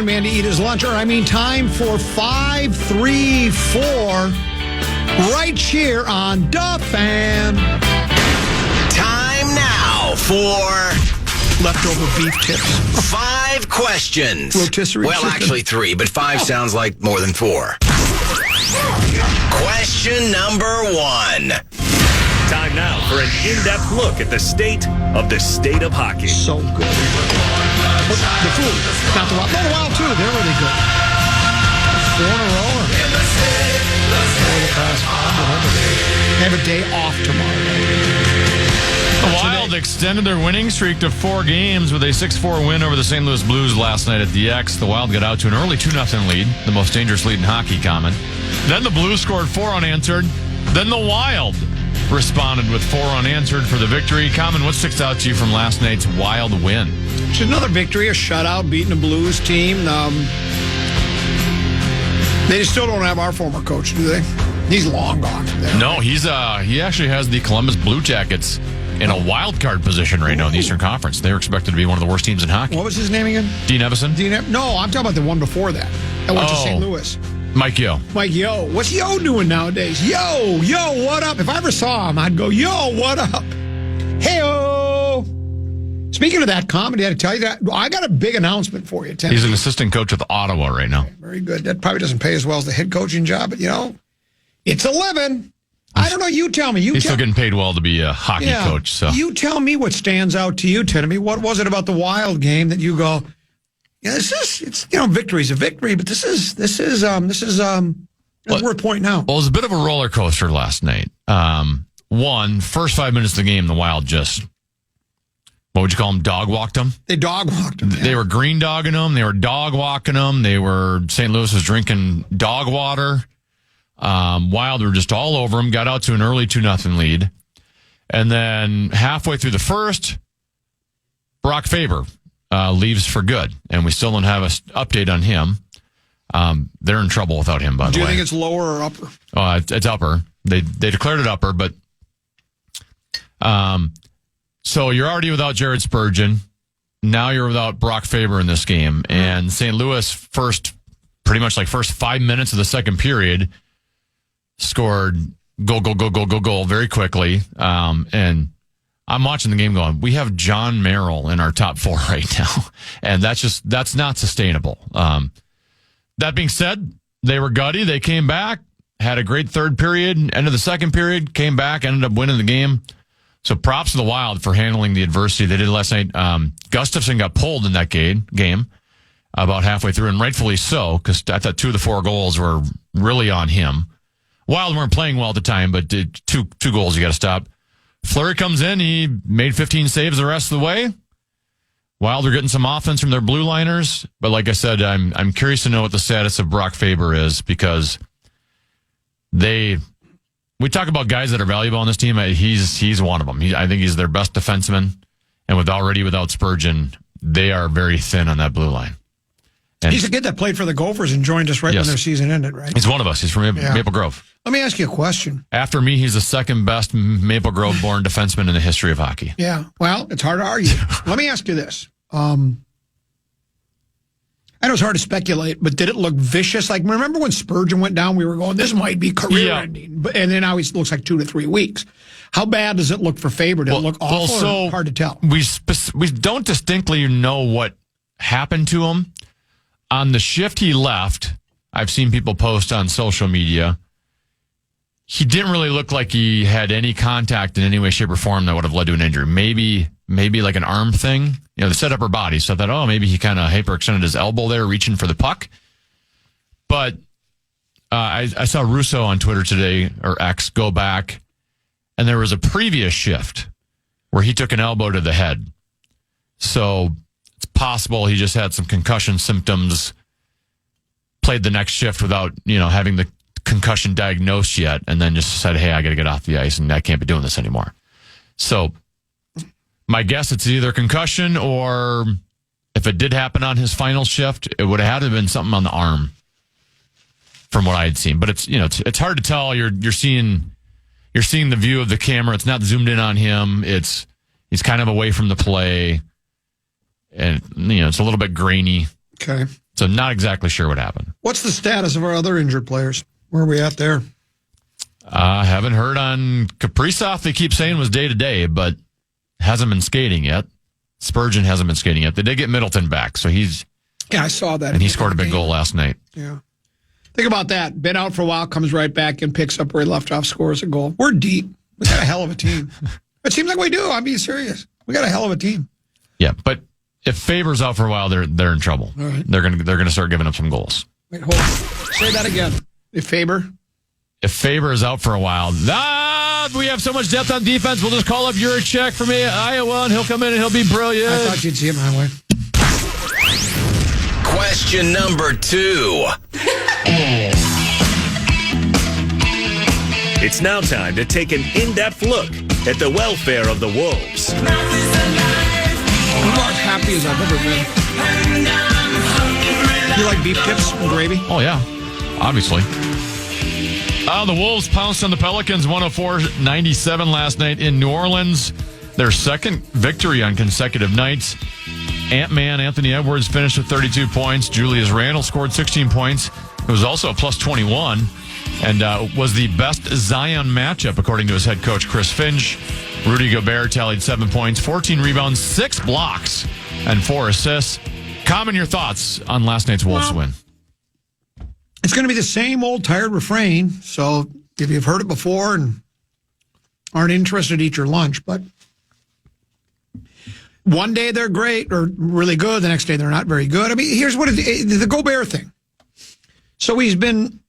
a man to eat his lunch, or time for 534 right here on KFAN. Time now for Leftover beef tips. 5 questions. Rotisserie well, chicken. actually 3, but 5 sounds like more than 4. Question number 1. Time now for an in-depth look at the state of hockey. So good. The food. Not the Wild. No, the Wild, too. They're really good. 4 in a row. They have a day off tomorrow. The Wild extended their winning streak to 4 games with a 6-4 win over the St. Louis Blues last night at the X. The Wild got out to an early 2-0 lead, the most dangerous lead in hockey, Common. Then the Blues scored 4 unanswered. Then the Wild responded with 4 unanswered for the victory. Common, what sticks out to you from last night's Wild win? It's another victory, a shutout, beating a Blues team. They still don't have our former coach, do they? He's long gone. No, he actually has the Columbus Blue Jackets in a wild card position right now in the Eastern Conference. They were expected to be one of the worst teams in hockey. What was his name again? Dean Evison? No, I'm talking about the one before that. That went to St. Louis. Mike Yeo. What's Yo doing nowadays? Yo, what up? If I ever saw him, I'd go, yo, what up? Hey-o. Speaking of that comedy, I had to tell you that I got a big announcement for you, Tim. He's an assistant coach with Ottawa right now. Very good. That probably doesn't pay as well as the head coaching job, but, it's a living. I don't know. You tell me. He's still getting paid well to be a hockey coach. So you tell me what stands out to you, Timmy. What was it about the Wild game that you go, victory's a victory, but this is worth pointing out. Well, it was a bit of a roller coaster last night. First 5 minutes of the game, the Wild just, what would you call them, dog walked them? They dog walked them. Yeah. They were green dogging them. They were dog walking them. St. Louis was drinking dog water. Wild were just all over them, got out to an early 2-0 lead. And then halfway through the first, Brock Faber leaves for good. And we still don't have an update on him. They're in trouble without him, by the way. Do you think it's lower or upper? It's upper. They declared it upper, but so you're already without Jared Spurgeon. Now you're without Brock Faber in this game. And St. Louis pretty much like first 5 minutes of the second period, scored goal very quickly. And I'm watching the game going, we have John Merrill in our top 4 right now. And that's not sustainable. That being said, they were gutty. They came back, had a great third period, end of the second period, came back, ended up winning the game. So props to the Wild for handling the adversity they did last night. Gustafsson got pulled in that game about halfway through, and rightfully so, because I thought 2 of the 4 goals were really on him. Wild weren't playing well at the time, but did two goals you got to stop. Fleury comes in. He made 15 saves the rest of the way. Wild are getting some offense from their blue liners. But like I said, I'm curious to know what the status of Brock Faber is, because we talk about guys that are valuable on this team. He's one of them. I think he's their best defenseman. And without Spurgeon, they are very thin on that blue line. And he's a kid that played for the Gophers and joined us when their season ended, right? He's one of us. He's from Maple Grove. Let me ask you a question. After me, he's the second best Maple Grove-born defenseman in the history of hockey. Yeah, well, it's hard to argue. Let me ask you this. I know it's hard to speculate, but did it look vicious? Like, remember when Spurgeon went down, we were going, this might be career-ending. And then now he looks like 2 to 3 weeks. How bad does it look for Faber? Did it look awful or hard to tell? We don't distinctly know what happened to him. On the shift he left, I've seen people post on social media, he didn't really look like he had any contact in any way, shape, or form that would have led to an injury. Maybe like an arm thing. They set up her body. So I thought, maybe he kind of hyperextended his elbow there, reaching for the puck. But I saw Russo on Twitter today, or X, go back, and there was a previous shift where he took an elbow to the head. So it's possible he just had some concussion symptoms, played the next shift without, having the concussion diagnosed yet, and then just said, hey, I got to get off the ice and I can't be doing this anymore. So my guess, it's either concussion, or if it did happen on his final shift, it would have had to have been something on the arm from what I had seen. But it's hard to tell. You're seeing the view of the camera. It's not zoomed in on him. He's kind of away from the play, and it's a little bit grainy. Okay. So not exactly sure what happened. What's the status of our other injured players? Where are we at there? Haven't heard on Kaprizov. They keep saying was day-to-day, but hasn't been skating yet. Spurgeon hasn't been skating yet. They did get Middleton back, so he's... Yeah, I saw that. And he scored a big goal last night. Yeah. Think about that. Been out for a while, comes right back and picks up where he left off, scores a goal. We're deep. We got a hell of a team. It seems like we do. I'm being serious. We got a hell of a team. Yeah, but if Faber's out for a while, they're in trouble. All right. They're gonna start giving up some goals. Wait, hold on. Say that again. If Faber? If Faber is out for a while, we have so much depth on defense. We'll just call up Juracek from Iowa, and he'll come in and he'll be brilliant. I thought you'd see it my way. Question number 2. It's now time to take an in-depth look at the welfare of the Wolves. I'm about as happy as I've ever been. You like beef tips and gravy? Oh, yeah, obviously. The Wolves pounced on the Pelicans 104-97 last night in New Orleans. Their second victory on consecutive nights. Ant-Man Anthony Edwards finished with 32 points. Julius Randle scored 16 points. It was also a plus 21 and was the best Zion matchup, according to his head coach, Chris Finch. Rudy Gobert tallied 7 points, 14 rebounds, 6 blocks, and 4 assists. Comment your thoughts on last night's Wolves win. It's going to be the same old tired refrain. So if you've heard it before and aren't interested, eat your lunch. But one day they're great or really good. The next day they're not very good. I mean, here's what the Gobert thing. So he's been,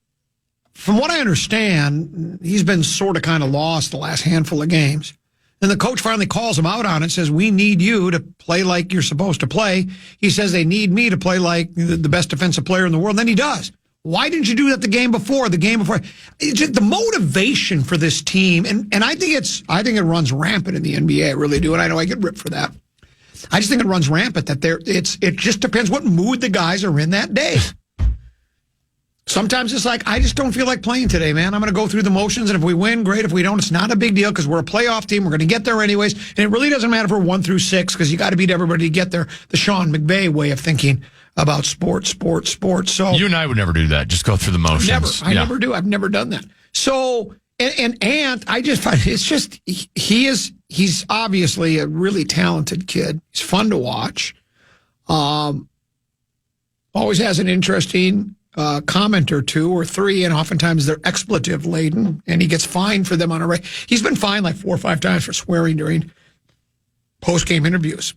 from what I understand, he's been sort of kind of lost the last handful of games. And the coach finally calls him out on it, says, we need you to play like you're supposed to play. He says they need me to play like the best defensive player in the world. And then he does. Why didn't you do that the game before? It's just the motivation for this team, and I think it runs rampant in the NBA. I really do, and I know I get ripped for that. I just think it runs rampant that it just depends what mood the guys are in that day. Sometimes it's like, I just don't feel like playing today, man. I'm going to go through the motions, and if we win, great. If we don't, it's not a big deal because we're a playoff team. We're going to get there anyways, and it really doesn't matter if we're 1 through 6 because you got to beat everybody to get there. The Sean McVay way of thinking about sports. So you and I would never do that. Just go through the motions. I never do. I've never done that. So, and Ant, I just find it's just, he's obviously a really talented kid. He's fun to watch. Always has an interesting comment or 2 or 3, and oftentimes they're expletive laden, and he gets fined for them on a He's been fined like 4 or 5 times for swearing during post-game interviews.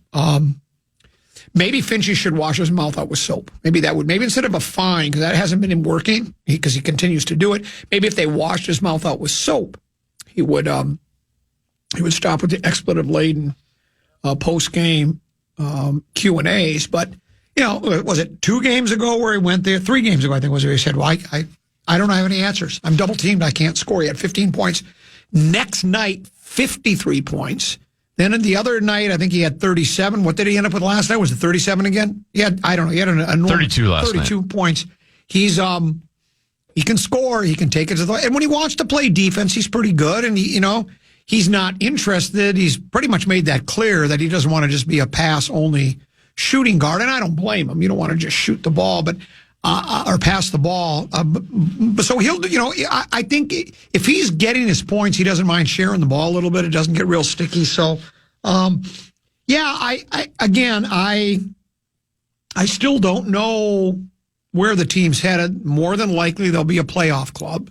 Maybe Finchie should wash his mouth out with soap. Maybe instead of a fine, because that hasn't been working, because he continues to do it. Maybe if they washed his mouth out with soap, he would stop with the expletive laden post game Q&As. But was it 2 games ago where he went there? 3 games ago, I think was where he said, "Well, I don't have any answers. I'm double teamed. I can't score." He had 15 points. Next night, 53 points. Then the other night, I think he had 37. What did he end up with last night? Was it 37 again? He had, I don't know. He had a 32 last 32 night. Points. He's he can score. He can take it to the, and when he wants to play defense, he's pretty good. And he's not interested. He's pretty much made that clear that he doesn't want to just be a pass only shooting guard. And I don't blame him. You don't want to just shoot the ball, but or pass the ball. But so he'll, I think if he's getting his points, he doesn't mind sharing the ball a little bit. It doesn't get real sticky. So, I still don't know where the team's headed. More than likely, they'll be a playoff club.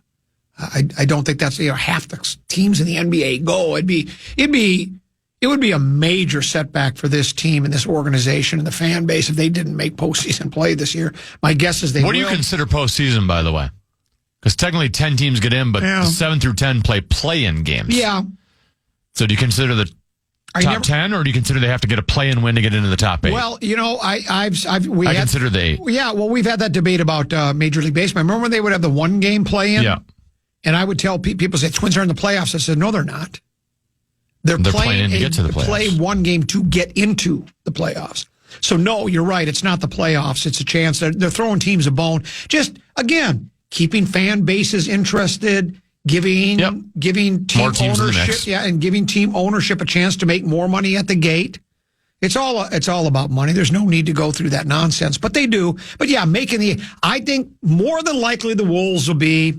I don't think that's half the teams in the NBA go. It would be a major setback for this team and this organization and the fan base if they didn't make postseason play this year. My guess is they will. What do you consider postseason, by the way? Because technically 10 teams get in, but 7 through 10 play-in games. Yeah. So do you consider the top 10, or do you consider they have to get a play-in win to get into the top 8? Well, I consider the 8. Yeah, well, we've had that debate about Major League Baseball. Remember when they would have the 1-game play-in? Yeah. And I would tell people, say, Twins are in the playoffs. I said, no, they're not. They're playing in to get to the playoffs. Play 1 game to get into the playoffs. So, no, you're right. It's not the playoffs. It's a chance. They're throwing teams a bone. Just, again, keeping fan bases interested, giving team ownership, and giving team ownership a chance to make more money at the gate. It's all about money. There's no need to go through that nonsense, but they do. But yeah, I think more than likely the Wolves will be,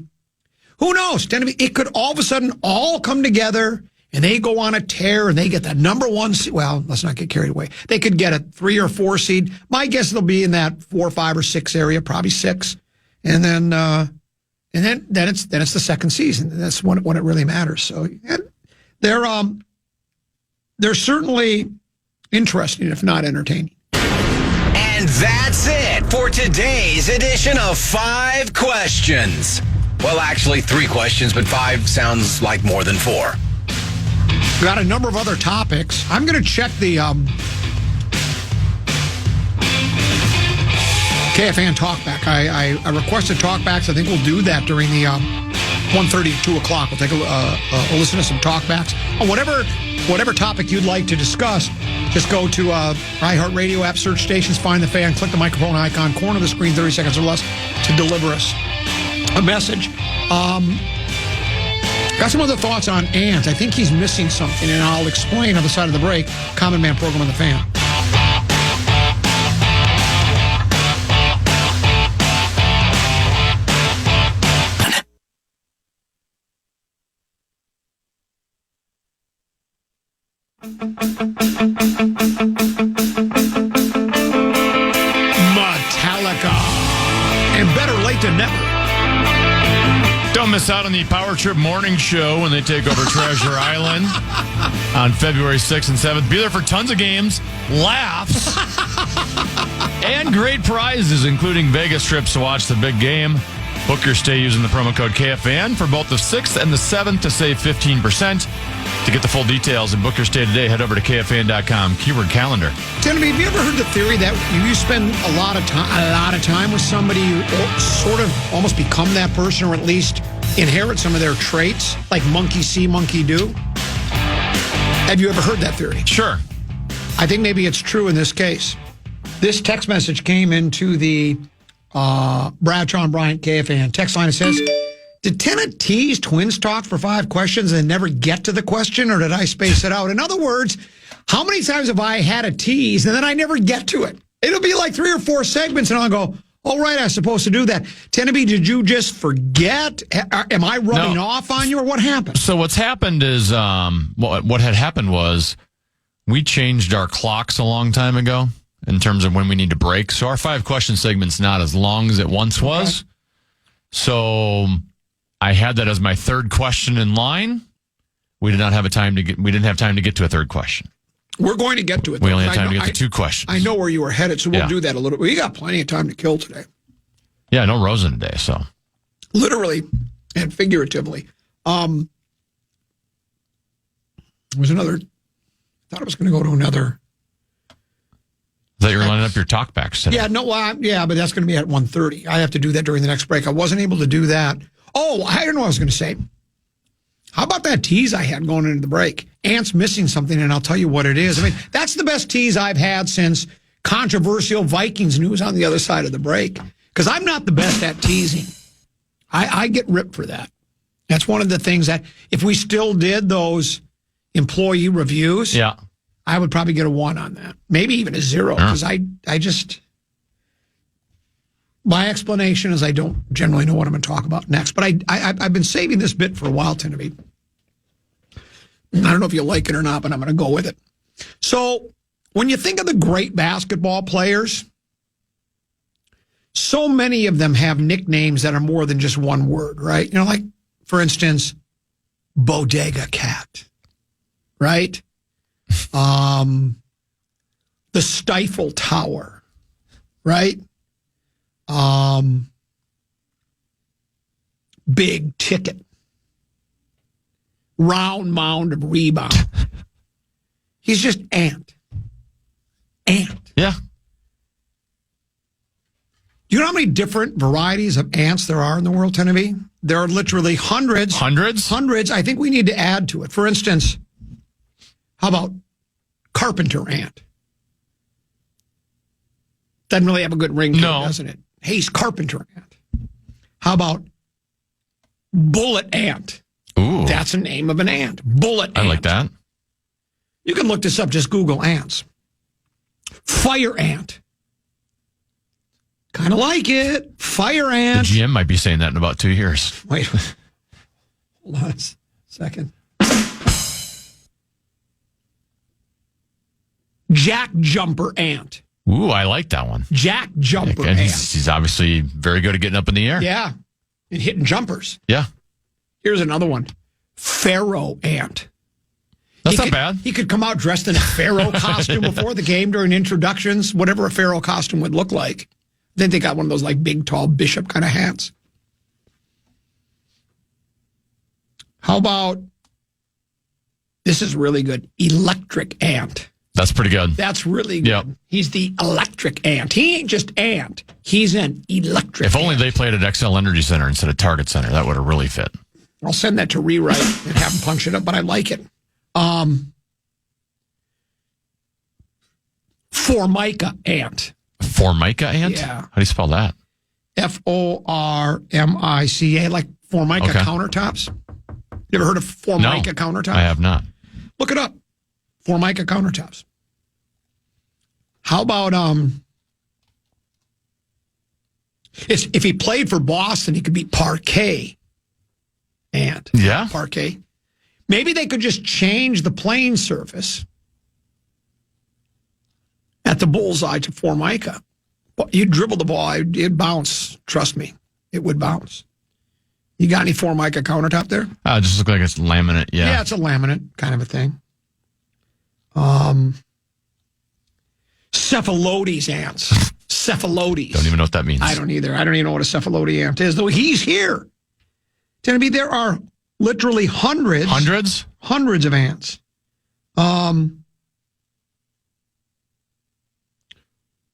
who knows? It could all of a sudden all come together and they go on a tear and they get the number 1 seed. Well, let's not get carried away. They could get a 3 or 4 seed. My guess they'll be in that 4, 5, or 6 area, probably 6. And then it's the second season. That's when it really matters. So they're certainly interesting, if not entertaining. And that's it for today's edition of 5 Questions. Well, actually, 3 questions, but 5 sounds like more than 4. We've got a number of other topics. I'm going to check the KFAN talkback. I requested talkbacks. I think we'll do that during the 1:30 to 2 o'clock. We'll take a listen to some talkbacks on whatever topic you'd like to discuss. Just go to iHeartRadio app, search stations, find the fan, click the microphone icon, corner of the screen, 30 seconds or less to deliver us a message. Got some other thoughts on Ant. I think he's missing something, and I'll explain on the side of the break. Common Man program on the fan. Metallica. And better late than never. Don't miss out on the Power Trip Morning Show when they take over Treasure Island on February 6th and 7th. Be there for tons of games, laughs, and great prizes, including Vegas trips to watch the big game. Book your stay using the promo code KFAN for both the 6th and the 7th to save 15%. To get the full details and book your stay today, head over to KFAN.com, keyword calendar. Genevieve, have you ever heard the theory that you spend a lot of time with somebody, you sort of almost become that person, or at least inherit some of their traits, like monkey see, monkey do? Have you ever heard that theory? Sure. I think maybe it's true in this case. This text message came into the Bradshaw and Bryant KFAN text line. It says, did Tennant tease Twins talk for 5 questions and never get to the question, or did I space it out? In other words, how many times have I had a tease and then I never get to it? It'll be like 3 or 4 segments and I'll go, all right, I was supposed to do that. Tenneby, did you just forget? Am I rubbing off on you, or what happened? So what's happened is, what had happened was we changed our clocks a long time ago in terms of when we need to break. So our 5 question segment's not as long as it once was. So I had that as my 3rd question in line. We didn't have time to get to a 3rd question. We're going to get to it. We only had time to get to 2 questions. I know where you were headed, so we'll do that a little bit. We got plenty of time to kill today. Yeah, no Rosen today, so. Literally and figuratively. There was another, I thought I was going to go to another. That you're lining up your talkbacks today. Yeah, but that's going to be at 1:30. I have to do that during the next break. I wasn't able to do that. Oh, I don't know what I was going to say. How about that tease I had going into the break? Ant's missing something, and I'll tell you what it is. I mean, that's the best tease I've had since controversial Vikings news on the other side of the break, because I'm not the best at teasing. I get ripped for that. That's one of the things that if we still did those employee reviews, I would probably get a 1 on that. Maybe even a 0, because I just... My explanation is I don't generally know what I'm going to talk about next, but I've been saving this bit for a while, Tenneby. I don't know if you like it or not, but I'm going to go with it. So when you think of the great basketball players, so many of them have nicknames that are more than just one word, right? You know, like, for instance, Bodega Cat, right? The Stifle Tower, right? Big Ticket, Round Mound of Rebound. He's just Ant. Yeah. Do you know how many different varieties of ants there are in the world, Tenneby? There are literally hundreds. Hundreds. I think we need to add to it. For instance, how about carpenter ant? Doesn't really have a good ring to it, doesn't it? Hey, he's carpenter ant. How about bullet ant? Ooh. That's the name of an ant. Bullet ant. I like that. You can look this up. Just Google ants. Fire ant. Kind of like it. Fire ant. The GM might be saying that in about 2 years. Wait. Hold on a second. Jack jumper ant. Ooh, I like that one. Jack jumper And ant. he's obviously very good at getting up in the air. Yeah. And hitting jumpers. Yeah. Here's another one. Pharaoh ant. That's not bad. He could come out dressed in a pharaoh costume before the game during introductions, whatever a pharaoh costume would look like. Then they got one of those like big, tall bishop kind of hats. How about, this is really good, electric ant. That's pretty good. That's really good. Yep. He's the electric ant. He ain't just ant. He's an electric If only ant. they played at XL Energy Center instead of Target Center, that would have really fit. I'll send that to rewrite and have him punch it up, but I like it. Formica ant. Formica ant? Yeah. How do you spell that? Formica, like Formica Okay. countertops. You ever heard of Formica countertops? I have not. Look it up. Formica countertops. How about if he played for Boston, he could be parquet ant. Yeah. Parquet. Maybe they could just change the playing surface at the bullseye to Formica. You dribble the ball, it'd bounce. Trust me, it would bounce. You got any Formica countertop there? It just looks like it's laminate. Yeah. It's a laminate kind of a thing. Cephalotes ants. Cephalotes. Don't even know what that means. I don't either. I don't even know what a cephalote ant is, though he's here. Tennessee, there are literally hundreds. Hundreds? Hundreds of ants.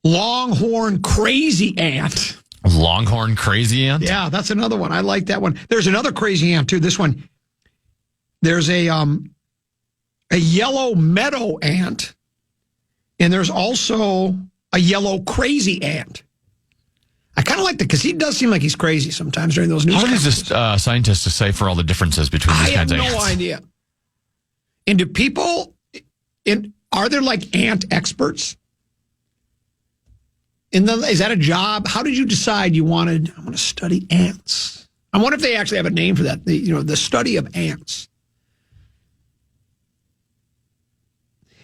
Longhorn crazy ant. Longhorn crazy ant? Yeah, that's another one. I like that one. There's another crazy ant, too. This one, there's a yellow meadow ant, and there's also a yellow crazy ant. I kind of like that because he does seem like he's crazy sometimes during those news How do conferences. these scientists decipher all the differences between these I have kinds of no ants? idea. And do people, are there like ant experts? Is that a job? How did you decide you wanted, I want to study ants? I wonder if they actually have a name for that, the study of ants.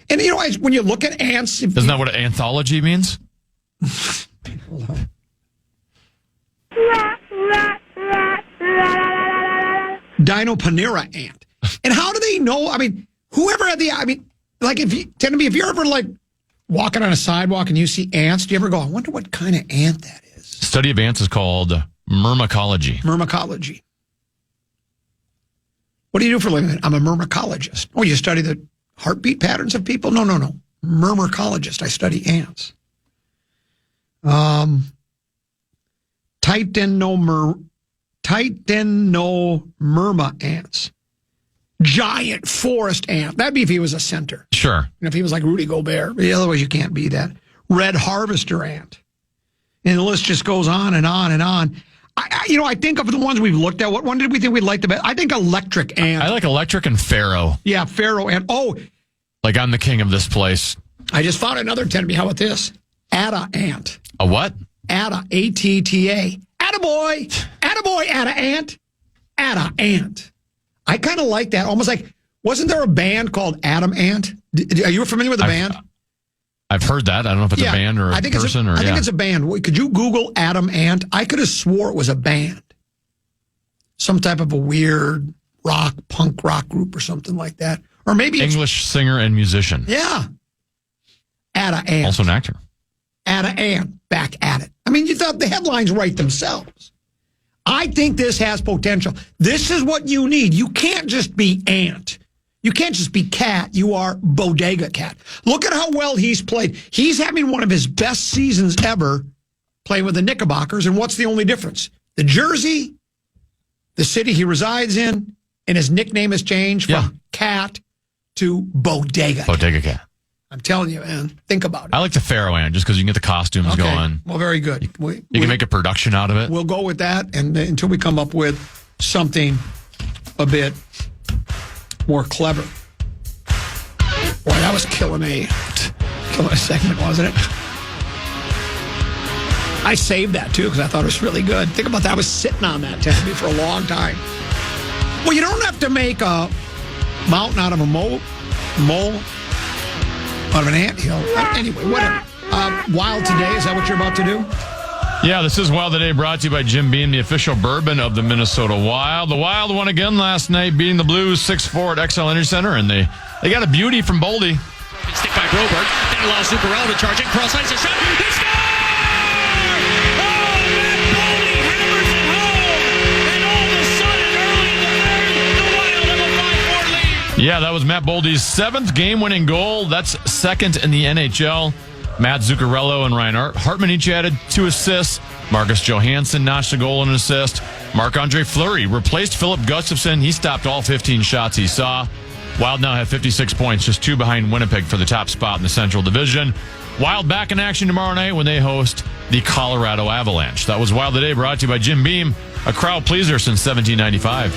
And, when you look at ants... Isn't that what an anthology means? Hold on. Dinopanera ant. And how do they know? I mean, whoever had if you're ever like walking on a sidewalk and you see ants, do you ever go, I wonder what kind of ant that is? Study of ants is called myrmecology. Myrmecology. What do you do for a living? I'm a myrmecologist. Oh, you study the heartbeat patterns of people? No. Myrmecologist. I study ants. Titanomerma ants. Giant forest ant. That'd be if he was a center. Sure. If he was like Rudy Gobert. But otherwise, you can't be that. Red harvester ant. And the list just goes on and on and on. I think of the ones we've looked at. What one did we think we'd like the best? I think electric ant. I like electric and pharaoh. Yeah, pharaoh ant. Oh, Like I'm the king of this place. I just found another 10. How about this? Atta ant. A what? Atta, A-T-T-A. Attaboy. Attaboy, atta ant. Atta ant. I kind of like that. Almost like, wasn't there a band called Adam Ant? Are you familiar with the band? I've heard that. I don't know if it's a band or a person. I think it's a band. Could you Google Adam Ant? I could have swore it was a band. Some type of a weird punk rock group or something like that. Or maybe it's... English singer and musician. Yeah. Atta Ant. Also an actor. Atta Ant. Back at it. I mean, you thought the headlines write themselves. I think this has potential. This is what you need. You can't just be ant. You can't just be cat. You are bodega cat. Look at how well he's played. He's having one of his best seasons ever playing with the Knickerbockers. And what's the only difference? The jersey, the city he resides in, and his nickname has changed from cat to bodega. Bodega cat. I'm telling you, man. Think about it. I like the pharaoh ant just because you can get the costumes going. Well, very good. You can make a production out of it. We'll go with that and until we come up with something a bit more clever. Boy, that was killing me. segment, wasn't it? I saved that, too, because I thought it was really good. Think about that. I was sitting on that Tennessee for a long time. Well, you don't have to make a mountain out of a mole out of an anthill. Anyway, whatever. Wild Today, is that what you're about to do? Yeah, this is Wild Today, brought to you by Jim Beam, the official bourbon of the Minnesota Wild. The Wild won again last night, beating the Blues 6-4 at XL Energy Center, and they got a beauty from Boldy. Stick by Broberg. Then allows Zuccarello to charge in. Cross ice, a shot. They score! Oh, Matt Boldy hammers it home. And all of a sudden, early in the third, the Wild have a 5-4 lead. Yeah, that was Matt Boldy's 7th game-winning goal. That's 2nd in the NHL. Matt Zuccarello and Ryan Hartman each added 2 assists. Marcus Johansson notched a goal and an assist. Marc-Andre Fleury replaced Philip Gustafsson. He stopped all 15 shots he saw. Wild now have 56 points, just 2 behind Winnipeg for the top spot in the Central Division. Wild back in action tomorrow night when they host the Colorado Avalanche. That was Wild Today, brought to you by Jim Beam, a crowd pleaser since 1795.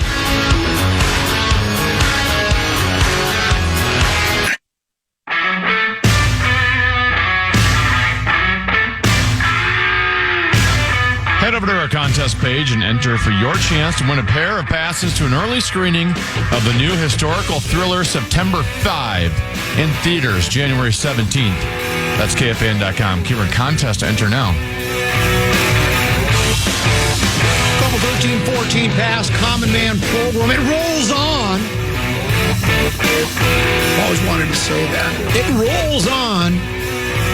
Head over to our contest page and enter for your chance to win a pair of passes to an early screening of the new historical thriller September 5 in theaters January 17th. That's KFAN.com. Keyword contest to enter now. Couple 13-14 pass, Common Man program. It rolls on. Always wanted to say that. It rolls on.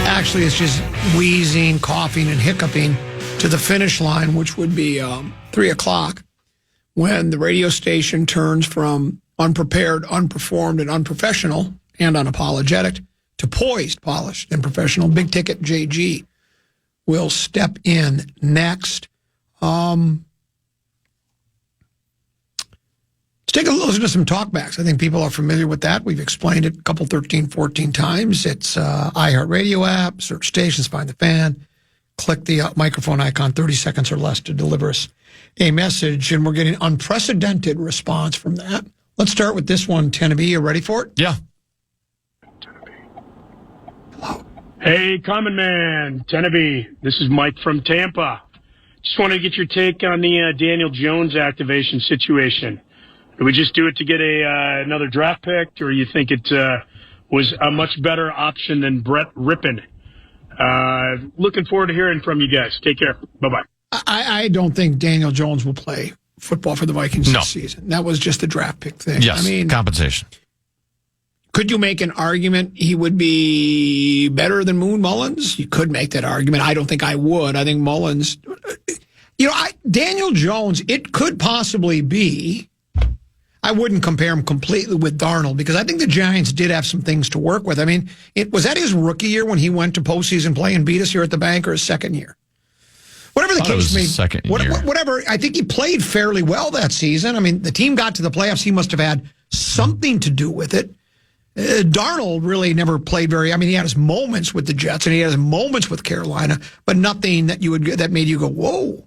Actually, it's just wheezing, coughing, and hiccuping to the finish line, which would be 3 o'clock, when the radio station turns from unprepared, unperformed, and unprofessional, and unapologetic, to poised, polished, and professional. Big Ticket JG will step in next. Let's take a listen to some talkbacks. I think people are familiar with that. We've explained it a couple 13, 14 times. It's iHeartRadio app, search stations, find the fan. Click the microphone icon, 30 seconds or less to deliver us a message, and we're getting unprecedented response from that. Let's start with this one, Tennessee. You ready for it? Yeah. Hello. Hey, Common Man, Tennessee. This is Mike from Tampa. Just wanted to get your take on the Daniel Jones activation situation. Did we just do it to get another draft pick, or you think it was a much better option than Brett Rippon? Looking forward to hearing from you guys. Take care. Bye-bye. I don't think Daniel Jones will play football for the Vikings No. this season. That was just a draft pick thing. Yes, I mean, compensation. could you make an argument he would be better than Moon Mullins? You could make that argument. I don't think I would. I think Mullins, Daniel Jones, it could possibly be. I wouldn't compare him completely with Darnold, because I think the Giants did have some things to work with. I mean, was that his rookie year when he went to postseason play and beat us here at the bank, or his second year? Whatever the case may be. Second year. Whatever. I think he played fairly well that season. I mean, the team got to the playoffs. He must have had something to do with it. Darnold really never played he had his moments with the Jets and he had his moments with Carolina, but nothing that made you go, whoa.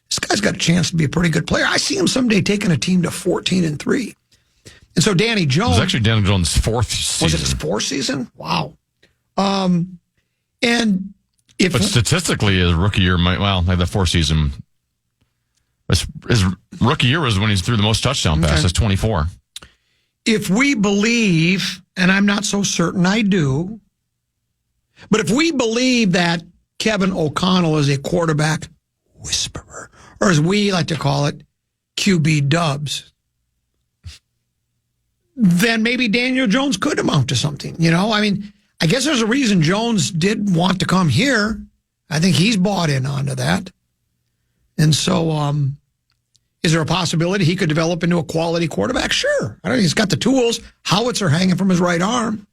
This guy's got a chance to be a pretty good player. I see him someday taking a team to 14-3. And so Danny Jones. It was actually Daniel Jones' 4th season. Was it his 4th season? Wow. But statistically, his rookie year like the 4th season. His rookie year was when he threw the most touchdown passes, 24. If we believe, and I'm not so certain I do, but if we believe that Kevin O'Connell is a quarterback whisperer, or as we like to call it, QB dubs, then maybe Daniel Jones could amount to something. I mean, I guess there's a reason Jones did want to come here. I think he's bought in onto that. And so, is there a possibility he could develop into a quality quarterback? Sure. I don't think he's got the tools. Howitzer hanging from his right arm.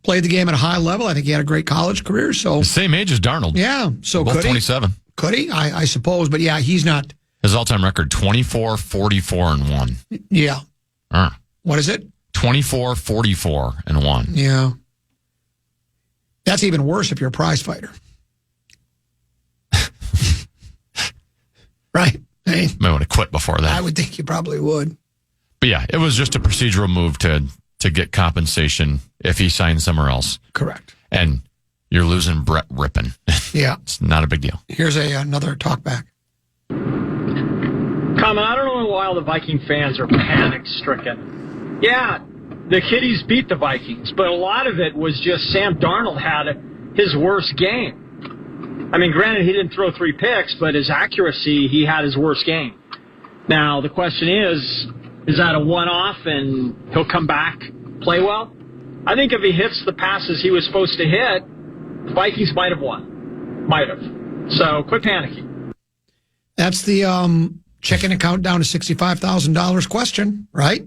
Played the game at a high level. I think he had a great college career. So same age as Darnold. Yeah. So both could 27. Could he? I suppose. But yeah, he's not. His all-time record, 24, 44, and 1. Yeah. What is it? 24, 44, and 1. Yeah. That's even worse if you're a prize fighter. Right? Hey, Might want to quit before that. I would think you probably would. But yeah, it was just a procedural move to get compensation if he signed somewhere else. Correct. And you're losing Brett Rippon. Yeah. It's not a big deal. Here's another talkback. Comment, I don't know why the Viking fans are panic-stricken. Yeah, the Kitties beat the Vikings, but a lot of it was just Sam Darnold had his worst game. I mean, granted, he didn't throw 3 picks, but his accuracy, he had his worst game. Now, the question is that a one-off and he'll come back, play well? I think if he hits the passes he was supposed to hit, the Vikings might have won. Might have. So, quit panicking. That's the checking account down to $65,000 question, right?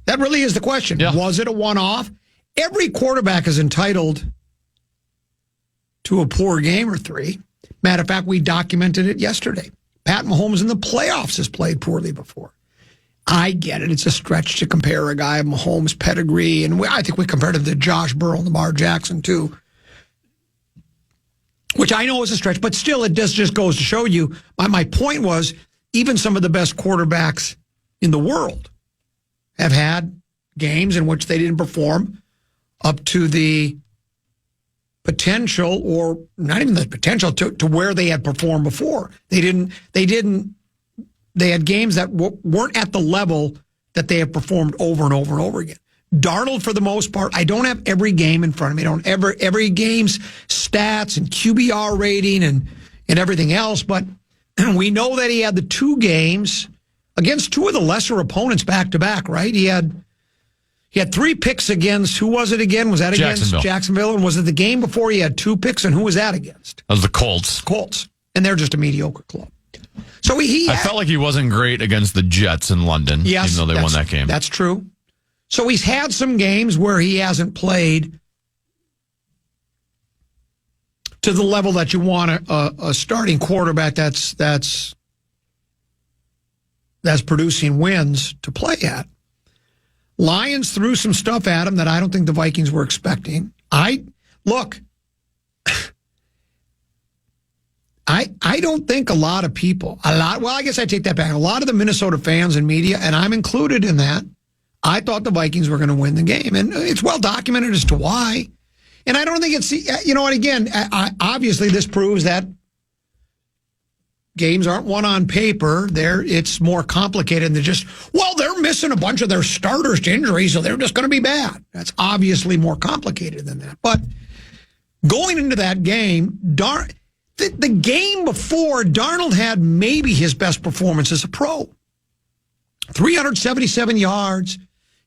That really is the question. Yeah. Was it a one-off? Every quarterback is entitled to a poor game or 3. Matter of fact, we documented it yesterday. Pat Mahomes in the playoffs has played poorly before. I get it. It's a stretch to compare a guy of Mahomes' pedigree, and I think we compared him to Josh Burrow and Lamar Jackson, too, which I know is a stretch, but still, it just goes to show you. My point was, even some of the best quarterbacks in the world have had games in which they didn't perform up to the potential, or not even the potential, to where they had performed before. They had games that weren't at the level that they have performed over and over and over again. Darnold, for the most part, I don't have every game in front of me. I don't every game's stats and QBR rating and everything else, but we know that he had the 2 games against 2 of the lesser opponents back to back, right? He had 3 picks against, who was it again? Was that against Jacksonville? And was it the game before he had 2 picks, and who was that against? That was the Colts. Colts. And they're just a mediocre club. So I felt like he wasn't great against the Jets in London, yes, even though they won that game. That's true. So he's had some games where he hasn't played to the level that you want a starting quarterback that's producing wins to play at. Lions threw some stuff at him that I don't think the Vikings were expecting. I don't think a lot of people, well, I guess I take that back. A lot of the Minnesota fans and media, and I'm included in that, I thought the Vikings were going to win the game. And it's well documented as to why. And I don't think it's, and again, obviously this proves that games aren't won on paper. It's more complicated than just, they're missing a bunch of their starters to injury, so they're just going to be bad. That's obviously more complicated than that. But going into that game, the game before, Darnold had maybe his best performance as a pro. 377 yards.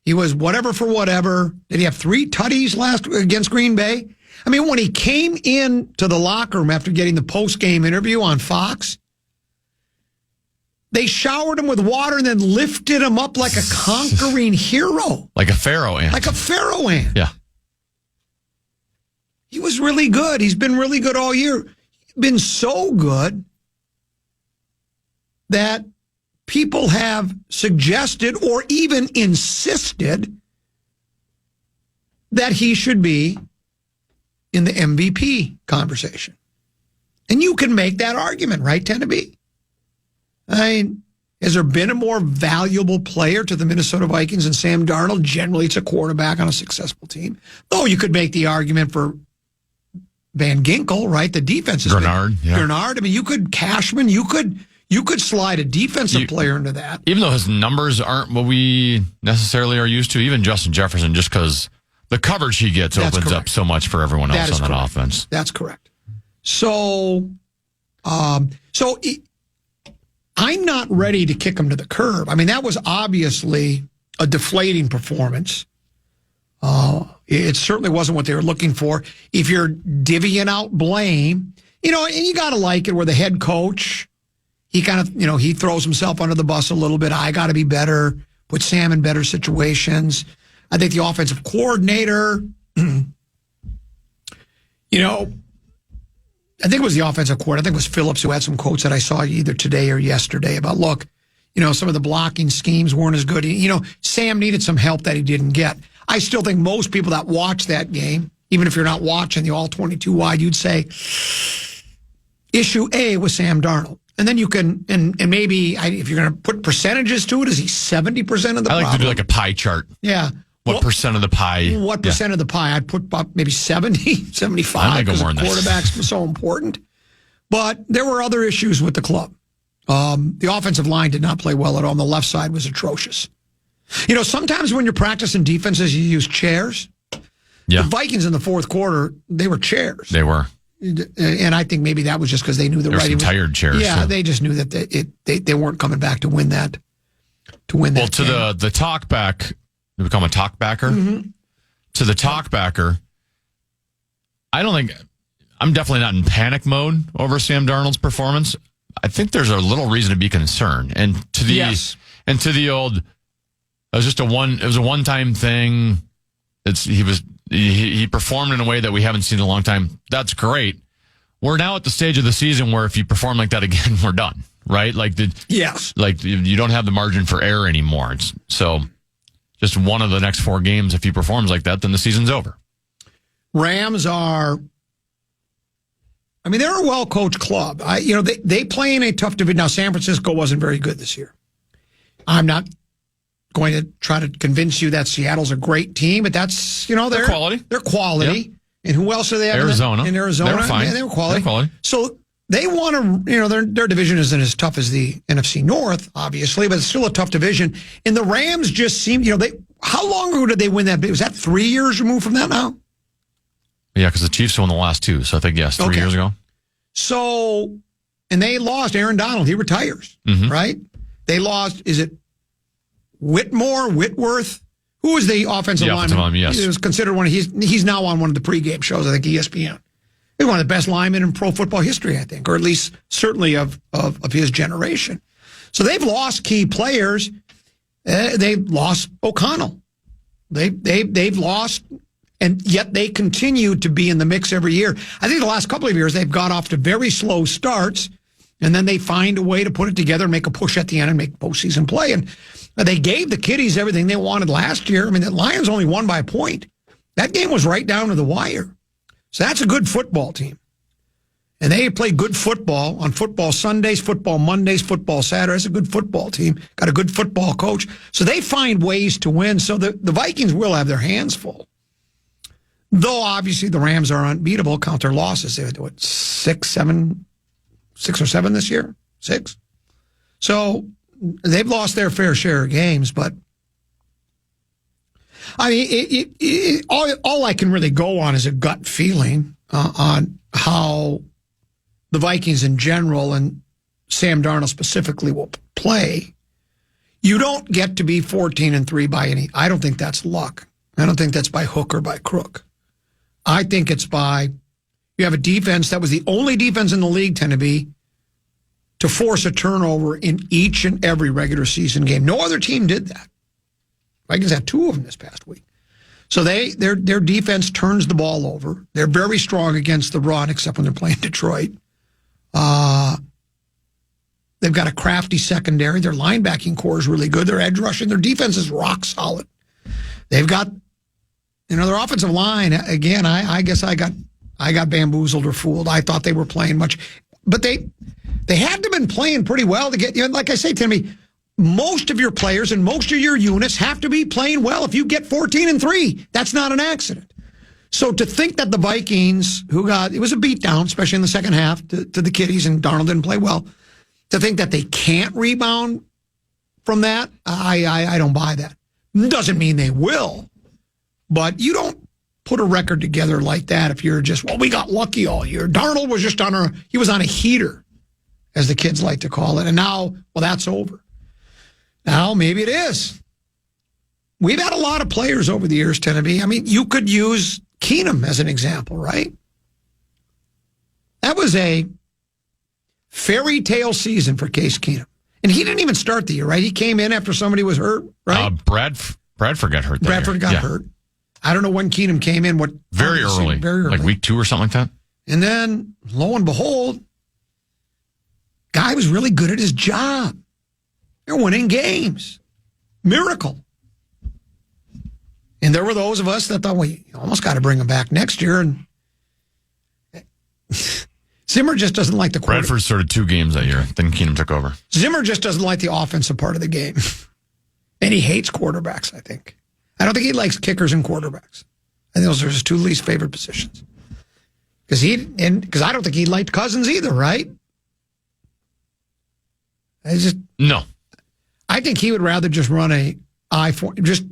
He was whatever for whatever. Did he have 3 tutties last against Green Bay? I mean, when he came in to the locker room after getting the post-game interview on Fox, they showered him with water and then lifted him up like a conquering hero. Like a pharaoh ant. Like a pharaoh ant. Yeah. He was really good. He's been really good all year. Been so good that people have suggested or even insisted that he should be in the MVP conversation. And you can make that argument, right, Tenneby? I mean, has there been a more valuable player to the Minnesota Vikings than Sam Darnold? Generally, it's a quarterback on a successful team. Though you could make the argument for Van Ginkel, right? The defense is Grenard. Yeah. Grenard. I mean, you could Cashman. You could slide a defensive player into that. Even though his numbers aren't what we necessarily are used to, even Justin Jefferson, just because the coverage he gets opens up so much for everyone else on that offense. That's correct. So I'm not ready to kick him to the curb. I mean, that was obviously a deflating performance. It certainly wasn't what they were looking for. If you're divvying out blame, and you got to like it where the head coach, he kind of, he throws himself under the bus a little bit. I got to be better, put Sam in better situations. I think the offensive coordinator, I think it was the offensive coordinator. I think it was Phillips who had some quotes that I saw either today or yesterday about, look, some of the blocking schemes weren't as good. Sam needed some help that he didn't get. I still think most people that watch that game, even if you're not watching the all 22 wide, you'd say issue A was Sam Darnold. And then you can, and maybe if you're going to put percentages to it, is he 70% of the problem? I like to do like a pie chart. Yeah. What percent of the pie? What percent of the pie? I'd put about maybe 70, 75. I might go because more than that. quarterbacks were so important. But there were other issues with the club. The offensive line did not play well at all. And the left side was atrocious. You know, sometimes when you're practicing defenses, you use chairs. Yeah. The Vikings in the fourth quarter, they were chairs. They were. And I think maybe that was just because they knew the There were some tired chairs. Yeah, too. they just knew that they weren't coming back to win that. Well, to the talk back, they become a talk backer. Mm-hmm. To the talk backer, I'm definitely not in panic mode over Sam Darnold's performance. I think there's a little reason to be concerned. And to the old, it was just a one-time thing. He performed in a way that we haven't seen in a long time. That's great. We're now at the stage of the season where if you perform like that again, we're done, right? Like you don't have the margin for error anymore. So just one of the next 4 games, if he performs like that, then the season's over. Rams are, they're a well-coached club. They play in a tough division. Now, San Francisco wasn't very good this year. I'm not going to try to convince you that Seattle's a great team, but that's, they're quality. They're quality. Yep. And who else are they having? Arizona. In Arizona. They're fine. Yeah, they were quality. They're quality. So they want to, their division isn't as tough as the NFC North, obviously, but it's still a tough division. And the Rams just seem, how long ago did they win that? Was that 3 years removed from that now? Yeah, because the Chiefs won the last 2. So I think, yes, 3 years ago. So, and they lost Aaron Donald. He retires, right? They lost, is it Whitworth? Who was the offensive lineman? Yes. He was considered he's now on one of the pregame shows, I think, ESPN. He's one of the best linemen in pro football history, I think, or at least certainly of his generation. So they've lost key players. They've lost O'Connell. They've lost, and yet they continue to be in the mix every year. I think the last couple of years they've got off to very slow starts, and then they find a way to put it together and make a push at the end and make postseason play. And they gave the Kitties everything they wanted last year. The Lions only won by a point. That game was right down to the wire. So that's a good football team. And they play good football on football Sundays, football Mondays, football Saturdays. A good football team. Got a good football coach. So they find ways to win. So the Vikings will have their hands full. Though, obviously, the Rams are unbeatable. Count their losses. They had, 6 or 7 this year? 6? So they've lost their fair share of games, but all I can really go on is a gut feeling on how the Vikings in general and Sam Darnold specifically will play. You don't get to be 14-3 by any. I don't think that's luck. I don't think that's by hook or by crook. I think it's by you have a defense that was the only defense in the league, to force a turnover in each and every regular season game. No other team did that. Vikings had 2 of them this past week. So their defense turns the ball over. They're very strong against the run, except when they're playing Detroit. They've got a crafty secondary. Their linebacking core is really good. Their edge rushing, their defense is rock solid. They've got, their offensive line. Again, I guess I got bamboozled or fooled. I thought they were playing much, but they had to have been playing pretty well to get, like I say, Timmy, most of your players and most of your units have to be playing well. If you get 14-3, that's not an accident. So to think that the Vikings, it was a beatdown, especially in the second half to the Kitties, and Darnold didn't play well, to think that they can't rebound from that, I don't buy that. Doesn't mean they will, but you don't put a record together like that if you're just, we got lucky all year. Darnold was just on a heater, as the kids like to call it. And now, that's over. Now, maybe it is. We've had a lot of players over the years, Tennessee. You could use Keenum as an example, right? That was a fairy tale season for Case Keenum. And he didn't even start the year, right? He came in after somebody was hurt, right? Bradford got hurt. Bradford got hurt. I don't know when Keenum came in. Very early. Like week 2 or something like that. And then, lo and behold, guy was really good at his job. They're winning games. Miracle. And there were those of us that thought, you almost got to bring him back next year. And Zimmer just doesn't like the quarterback. Bradford started 2 games that year. Then Keenum took over. Zimmer just doesn't like the offensive part of the game. And he hates quarterbacks, I think. I don't think he likes kickers and quarterbacks. I think those are his two least favorite positions. Because I don't think he liked Cousins either, right? No. I think he would rather just run a I-4. Just,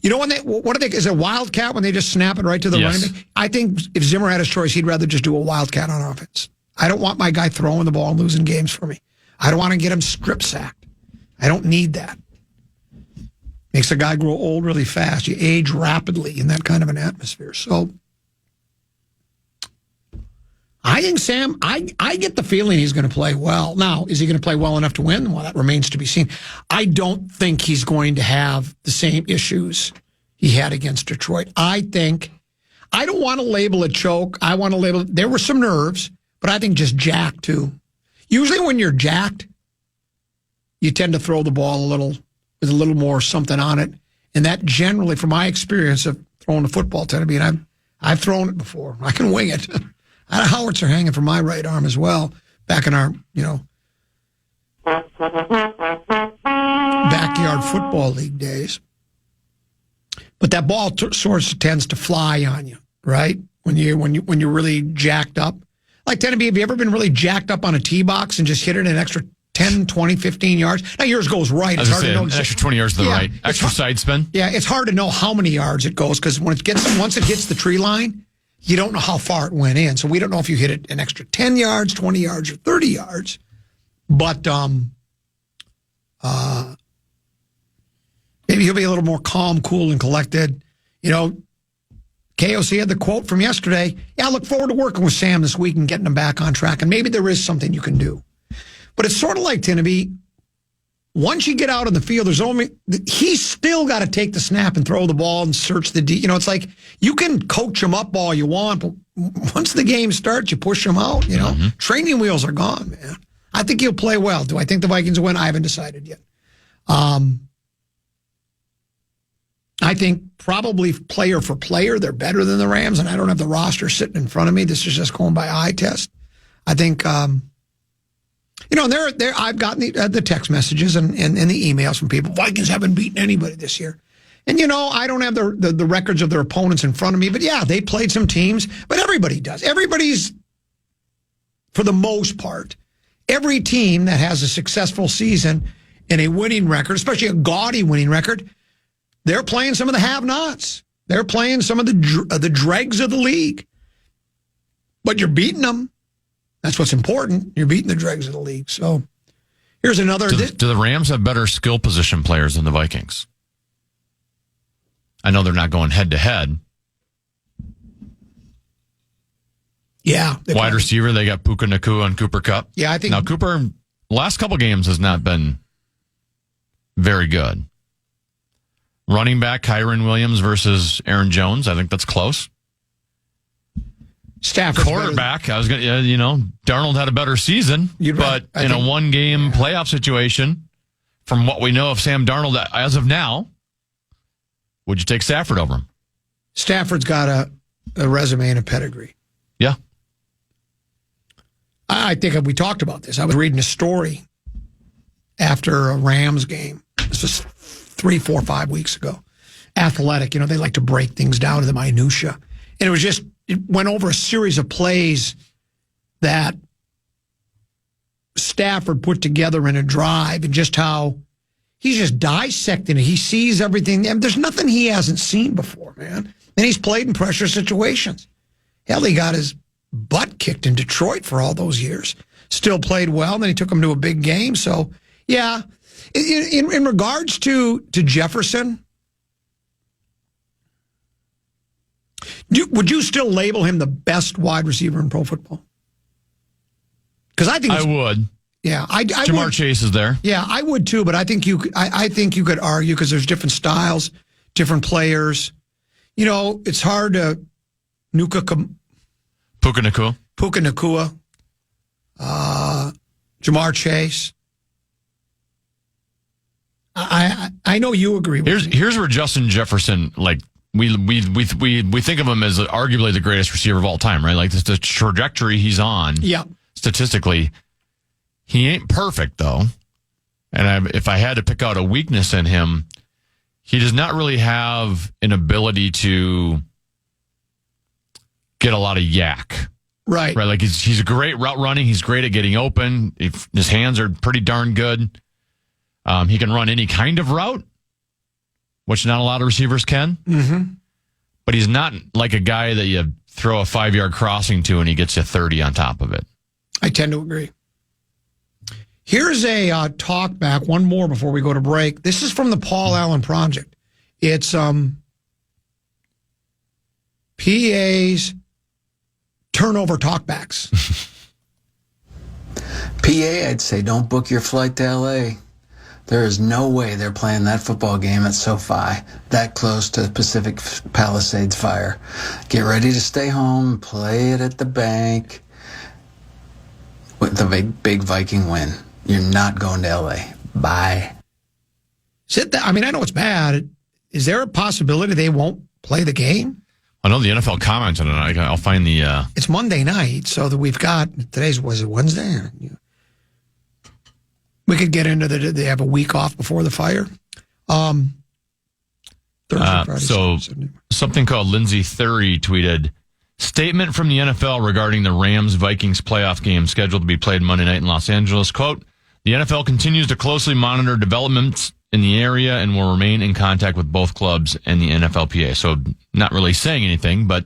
you know, what do they, is it a wildcat when they just snap it right to the running back? I think if Zimmer had his choice, he'd rather just do a wildcat on offense. I don't want my guy throwing the ball and losing games for me. I don't want to get him strip sacked. I don't need that. Makes a guy grow old really fast. You age rapidly in that kind of an atmosphere. So I think Sam, I get the feeling he's going to play well. Now, is he going to play well enough to win? Well, that remains to be seen. I don't think he's going to have the same issues he had against Detroit. I don't want to label it choke. I want to label, there were some nerves, but I think just jacked too. Usually when you're jacked, you tend to throw the ball with a little more something on it. And that generally, from my experience of throwing the football, tend to be, and I've thrown it before. I can wing it. I had a howitzer hanging from my right arm as well, back in our, backyard football league days. But that ball sort of tends to fly on you, right? When you're really jacked up. Like, have you ever been really jacked up on a tee box and just hit it an extra 10, 20, 15 yards? Now, yours goes right. It's hard to know. An extra 20 yards to the right. Extra side spin. Yeah, it's hard to know how many yards it goes because once it hits the tree line, you don't know how far it went in. So we don't know if you hit it an extra 10 yards, 20 yards, or 30 yards. But maybe he'll be a little more calm, cool, and collected. KOC had the quote from yesterday. Yeah, I look forward to working with Sam this week and getting him back on track. And maybe there is something you can do. But it's sort of like, Tinneby, once you get out on the field, he's still got to take the snap and throw the ball and search the D. It's like you can coach him up all you want, but once the game starts, you push him out. Training wheels are gone, man. I think he'll play well. Do I think the Vikings will win? I haven't decided yet. I think probably player for player, they're better than the Rams, and I don't have the roster sitting in front of me. This is just going by eye test. I think, I've gotten the text messages and the emails from people. Vikings haven't beaten anybody this year. And, I don't have the records of their opponents in front of me, but yeah, they played some teams, but everybody does. Everybody's, for the most part, every team that has a successful season and a winning record, especially a gaudy winning record, they're playing some of the have-nots. They're playing some of the dregs of the league. But you're beating them. That's what's important. You're beating the dregs of the league. So here's another. Do the Rams have better skill position players than the Vikings? I know they're not going head-to-head. Yeah. Wide receiver, they got Puka Nacua and Cooper Kupp. Yeah, I think. Now, Cooper, last couple games has not been very good. Running back, Kyron Williams versus Aaron Jones. I think that's close. Stafford's quarterback, I was going to, Darnold had a better season, but in a one-game playoff situation, from what we know of Sam Darnold as of now, would you take Stafford over him? Stafford's got a resume and a pedigree. Yeah. I think we talked about this. I was reading a story after a Rams game. This was 3, 4, 5 weeks ago. Athletic, they like to break things down to the minutia. And it went over a series of plays that Stafford put together in a drive and just how he's just dissecting it. He sees everything. And there's nothing he hasn't seen before, man. And he's played in pressure situations. Hell, he got his butt kicked in Detroit for all those years. Still played well, and then he took him to a big game. So, yeah. In regards to Jefferson, would you still label him the best wide receiver in pro football? Because I think I would. Yeah, I Jamar would. Chase is there. Yeah, I would too. But I think I think you could argue because there's different styles, different players. It's hard to Puka Nacua, Jamar Chase. I know you agree with me. Here's where Justin Jefferson, we think of him as arguably the greatest receiver of all time, right? Like the trajectory he's on. Yeah. Statistically, he ain't perfect though. And if I had to pick out a weakness in him, he does not really have an ability to get a lot of yak. Right. Right. Like he's a great route running. He's great at getting open. His hands are pretty darn good. He can run any kind of route, which not a lot of receivers can. Mm-hmm. But he's not like a guy that you throw a 5-yard crossing to and he gets you 30 on top of it. I tend to agree. Here's a talk back, one more before we go to break. This is from the Paul Allen Project. It's PA's turnover talkbacks. PA, I'd say don't book your flight to LA. There is no way they're playing that football game at SoFi, that close to Pacific Palisades fire. Get ready to stay home, play it at the bank with the big Viking win. You're not going to LA. Bye. I mean, I know it's bad. Is there a possibility they won't play the game? I know the NFL commented on it. I'll find the... It's Monday night, so that we've got... Was it Wednesday? We could get into they have a week off before the fire. Thursday, Friday, Saturday. Something called Lindsey Thury tweeted, statement from the NFL regarding the Rams-Vikings playoff game scheduled to be played Monday night in Los Angeles. Quote, the NFL continues to closely monitor developments in the area and will remain in contact with both clubs and the NFLPA. So not really saying anything, but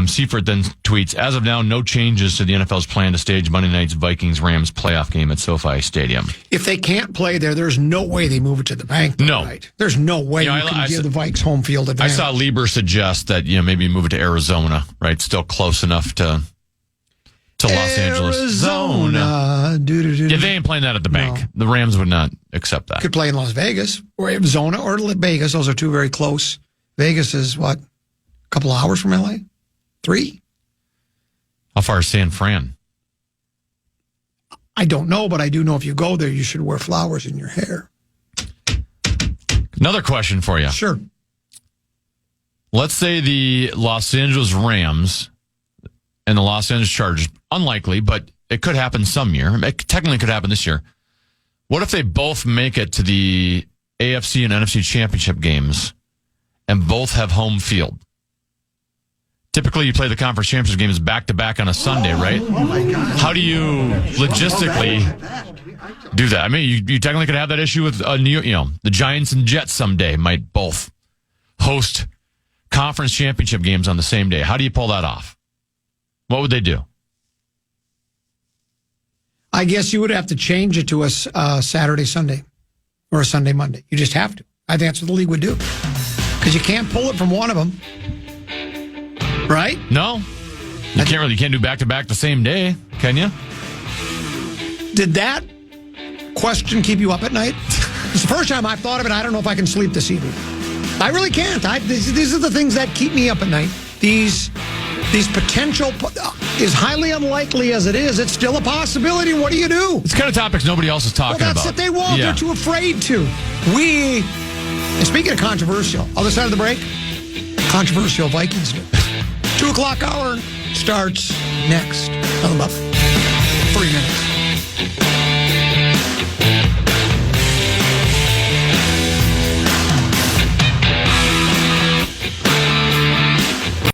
Seifert then tweets, as of now, no changes to the NFL's plan to stage Monday night's Vikings-Rams playoff game at SoFi Stadium. If they can't play there's no way they move it to the bank. Though, no. Right? There's no way you can give the Vikes home field advantage. I saw Lieber suggest that, maybe move it to Arizona, right? Still close enough to Los Angeles. Arizona. Yeah, they ain't playing that at the bank. No. The Rams would not accept that. Could play in Las Vegas or Arizona or Vegas. Those are two very close. Vegas is what? A couple hours from LA? 3? How far is San Fran? I don't know, but I do know if you go there, you should wear flowers in your hair. Another question for you. Sure. Let's say the Los Angeles Rams and the Los Angeles Chargers, unlikely, but it could happen some year. It technically could happen this year. What if they both make it to the AFC and NFC championship games and both have home field? Typically, you play the conference championship games back-to-back on a Sunday, right? Oh, my God. How do you logistically do that? I mean, you technically could have that issue with the Giants and Jets someday might both host conference championship games on the same day. How do you pull that off? What would they do? I guess you would have to change it to a Saturday, Sunday, or a Sunday, Monday. You just have to. I think that's what the league would do. Because you can't pull it from one of them. Right? No. You can't do back-to-back the same day, can you? Did that question keep you up at night? It's the first time I've thought of it. I don't know if I can sleep this evening. I really can't. These are the things that keep me up at night. These potential, as highly unlikely as it is, it's still a possibility. What do you do? It's kind of topics nobody else is talking about. That's what they won't. Yeah. They're too afraid to. And speaking of controversial, other side of the break, controversial Vikings news. 2 o'clock hour starts next. About 3 minutes.